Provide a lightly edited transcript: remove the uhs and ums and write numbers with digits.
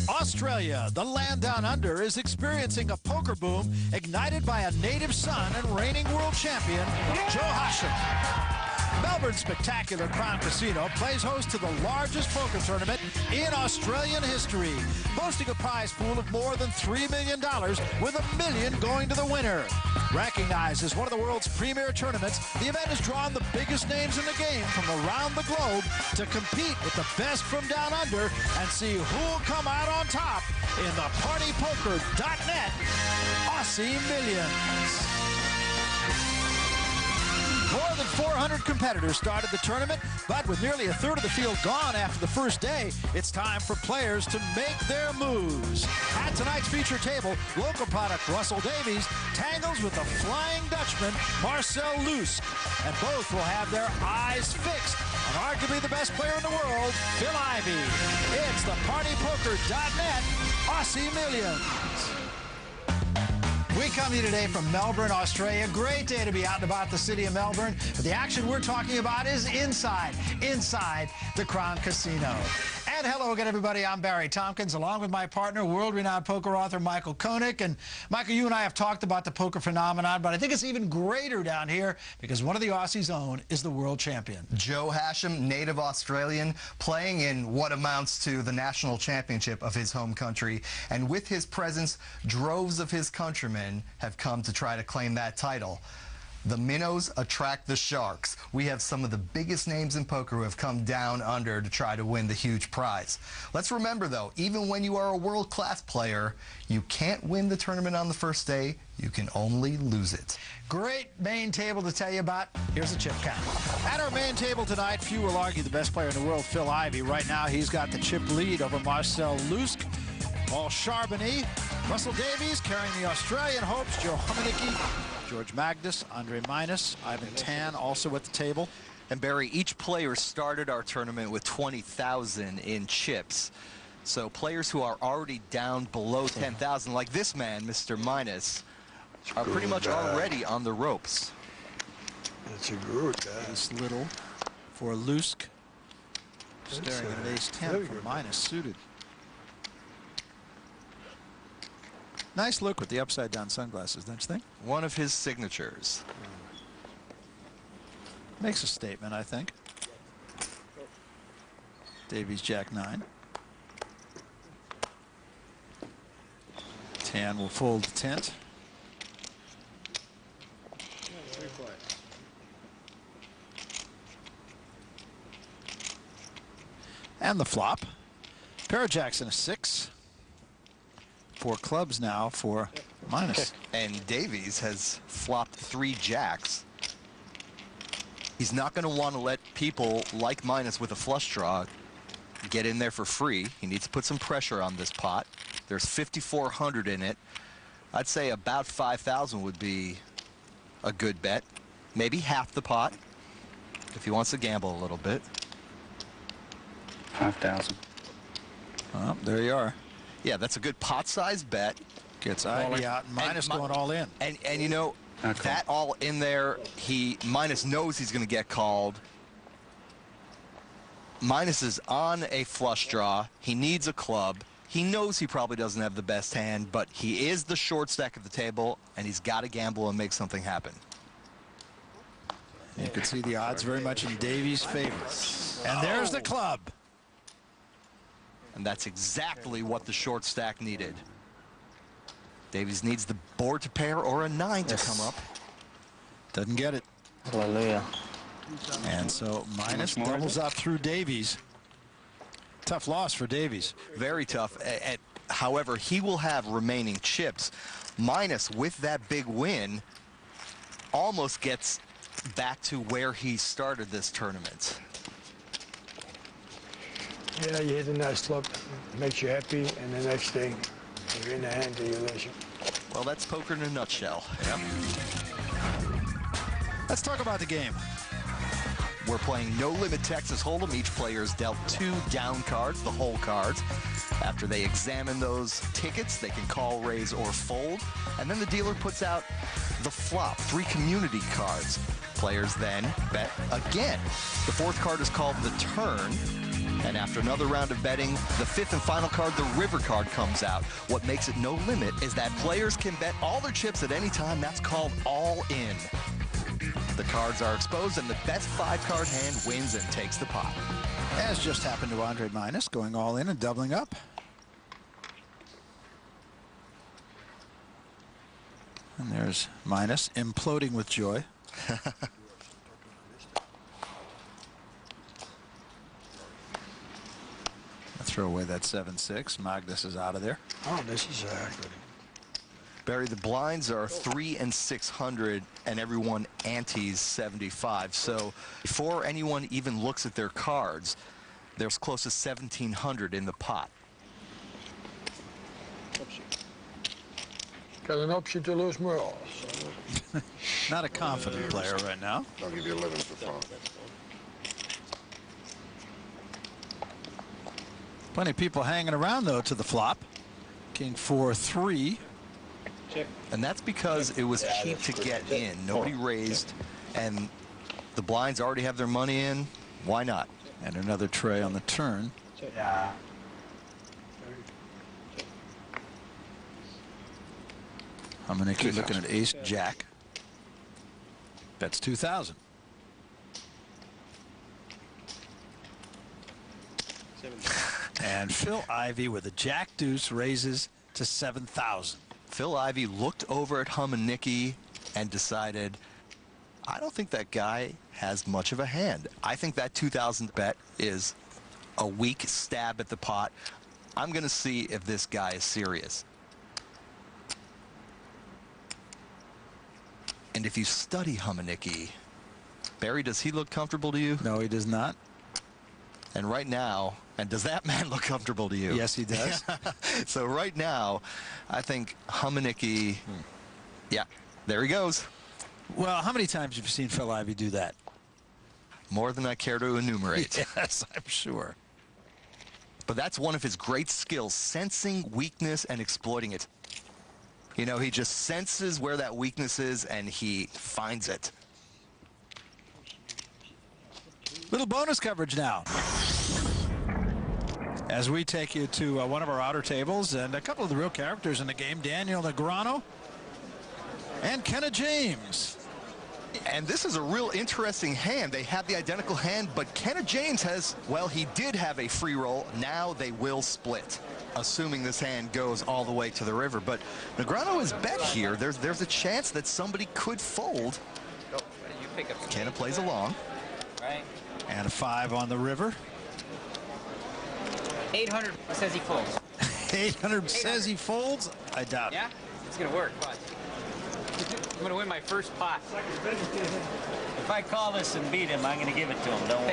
Australia, the land down under, is experiencing a poker boom ignited by a native son and reigning world champion, Joe Hashem. Melbourne's spectacular Crown Casino plays host to the largest poker tournament in Australian history, boasting a prize pool of more than $3 million, with $1 million going to the winner. Recognized as one of the world's premier tournaments, the event has drawn the biggest names in the game from around the globe to compete with the best from down under and see who'll come out on top in the partypoker.net Aussie Millions. More than 400 competitors started the tournament, but with nearly a third of the field gone after the first day, it's time for players to make their moves. At tonight's feature table, local product Russell Davies tangles with the Flying Dutchman Marcel Lusk, and both will have their eyes fixed on arguably the best player in the world, Phil Ivey. It's the partypoker.net Aussie Millions. We come to you today from Melbourne, Australia. Great day to be out and about the city of Melbourne. But the action we're talking about is inside the Crown Casino. And hello again, everybody. I'm Barry Tompkins, along with my partner, world-renowned poker author Michael Koenig. And Michael, you and I have talked about the poker phenomenon, but I think it's even greater down here because one of the Aussies' own is the world champion. Joe Hashem, native Australian, playing in what amounts to the national championship of his home country. And with his presence, droves of his countrymen have come to try to claim that title. The minnows attract the sharks. We have some of the biggest names in poker who have come down under to try to win the huge prize. Let's remember, though, even when you are a world-class player, you can't win the tournament on the first day. You can only lose it. Great main table to tell you about. Here's a chip count. At our main table tonight, few will argue the best player in the world, Phil Ivey. Right now, he's got the chip lead over Marcel Lusk. Paul Charbonnet, Russell Davies carrying the Australian hopes, Joe Hominicky, George Magnus, Andre Minus, Ivan Tan also at the table. And Barry, each player started our tournament with 20,000 in chips. So players who are already down below 10,000, like this man, Mr. Minus, are pretty much already on the ropes. That's a good guy. Ace little for Lusk. Staring at an ace 10 for Minus suited. Nice look with the upside-down sunglasses, don't you think? One of his signatures. Makes a statement, I think. Davies Jack 9. Tan will fold the tent. And the flop. Pair of jacks and a 6. 4 clubs now for Minus. And Davies has flopped 3 jacks. He's not going to want to let people like Minus with a flush draw get in there for free. He needs to put some pressure on this pot. There's 5,400 in it. I'd say about 5,000 would be a good bet. Maybe half the pot if he wants to gamble a little bit. 5,000. Well, there you are. Yeah, that's a good pot-sized bet. Gets Ivey out and Minus going all in. And you know, that all in there, Minus knows he's going to get called. Minus is on a flush draw. He needs a club. He knows he probably doesn't have the best hand, but he is the short stack at the table, and he's got to gamble and make something happen. You can see the odds very much in Davies' favor. And there's the club. And that's exactly what the short stack needed. Davies needs the board to pair or a 9 to come up. Doesn't get it. Hallelujah. And so Minus doubles up through Davies. Tough loss for Davies. Very tough. However, he will have remaining chips. Minus, with that big win, almost gets back to where he started this tournament. Yeah, you hit a nice club, makes you happy, and the next thing, you're in the hand of your leisure. Well, that's poker in a nutshell. Yep. Let's talk about the game. We're playing No Limit Texas Hold'em. Each player is dealt 2 down cards, the hole cards. After they examine those tickets, they can call, raise, or fold. And then the dealer puts out the flop, 3 community cards. Players then bet again. The 4th card is called the turn. And after another round of betting, the fifth and final card, the river card, comes out. What makes it no limit is that players can bet all their chips at any time. That's called all in. The cards are exposed, and the best 5-card hand wins and takes the pot. As just happened to Andre Minus, going all in and doubling up. And there's Minus imploding with joy. Throw away that 7-6. Magnus is out of there. Oh, this is good. Barry, the blinds are 3 and 600, and everyone antes 75. So before anyone even looks at their cards, there's close to 1,700 in the pot. Got an option to lose more. Not a confident player right now. I'll give you 11 for fun. Plenty of people hanging around, though, to the flop. King 4-3. And that's because it was cheap to get in. Nobody raised, and the blinds already have their money in. Why not? And another tray on the turn. Yeah. Hamaniki looking at ace-jack. Bets 2,000. And Phil Ivey with a jack-deuce raises to 7,000. Phil Ivey looked over at Hamaniki and decided, I don't think that guy has much of a hand. I think that 2,000 bet is a weak stab at the pot. I'm going to see if this guy is serious. And if you study Hamaniki, Barry, does he look comfortable to you? No, he does not. And right now, and does that man look comfortable to you? Yes, he does. So right now, I think Hamaniki, yeah, there he goes. Well, how many times have you seen Phil Ivey do that? More than I care to enumerate. Yes, I'm sure. But that's one of his great skills, sensing weakness and exploiting it. You know, he just senses where that weakness is and he finds it. Little bonus coverage now, as we take you to one of our outer tables and a couple of the real characters in the game, Daniel Negreanu and Kenna James. And this is a real interesting hand. They have the identical hand, but Kenna James has, well, he did have a free roll. Now they will split, assuming this hand goes all the way to the river. But Negreanu is bet here. There's a chance that somebody could fold. Kenna plays along. Right. And a 5 on the river. 800 says he folds. 800 says he folds. I doubt it. Yeah? It's going to work. Watch. I'm going to win my first pot. If I call this and beat him, I'm going to give it to him. Don't worry.